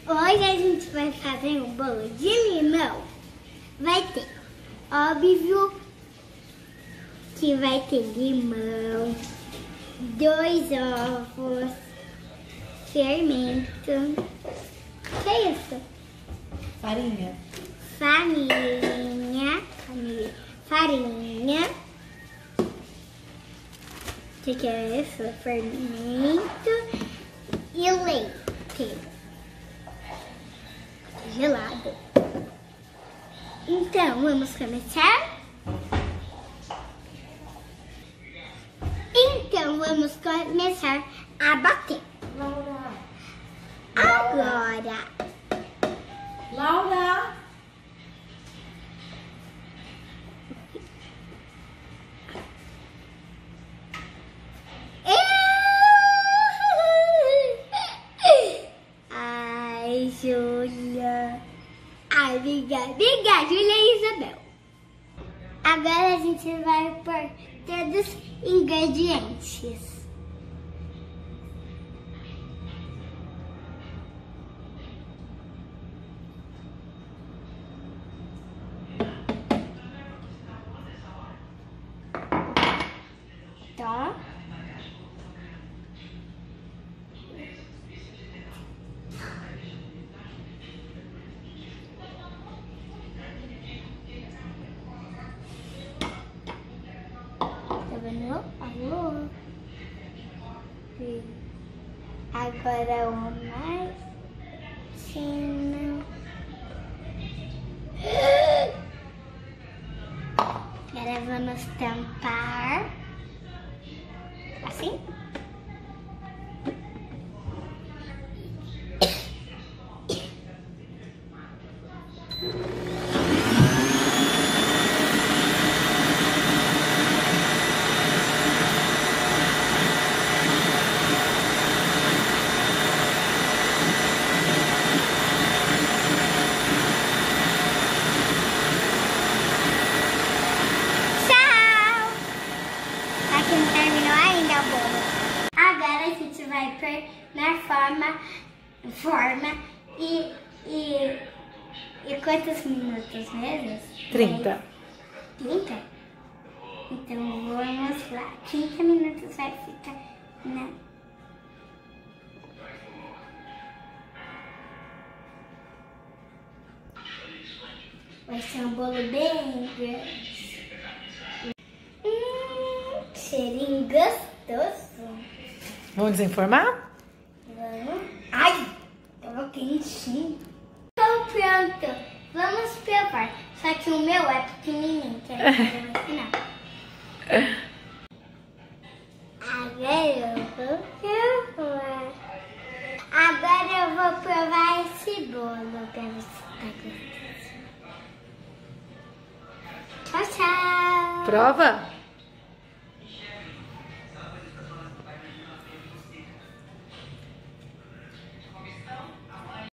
Hoje a gente vai fazer um bolo de limão. Vai ter, óbvio, que vai ter limão, 2 ovos, fermento. Que é isso? Farinha. Farinha. O que é isso? Fermento e leite. Gelado. Então, vamos começar? Então, vamos começar a bater. Agora. Laura! Ai, Júlia. Ai, obrigada, Júlia e Isabel. Agora a gente vai pôr todos os ingredientes. Tá? Tá vendo? Alô? Sim. Agora o mais fino. Agora vamos tampar. Assim. Não terminou ainda o bolo. Agora a gente vai pôr na forma e quantos minutos mesmo? 30. 30? Então vamos lá. 30 minutos vai ficar na... Vai ser um bolo bem grande. Cheirinho gostoso. Vamos desenformar? Vamos. Ai, tava quentinho. Tô pronto. Vamos provar. Só que o meu é pequenininho, que é no final. Agora eu vou provar. Agora eu vou provar esse bolo pra ver se tá gostoso. Tchau, tchau. Prova?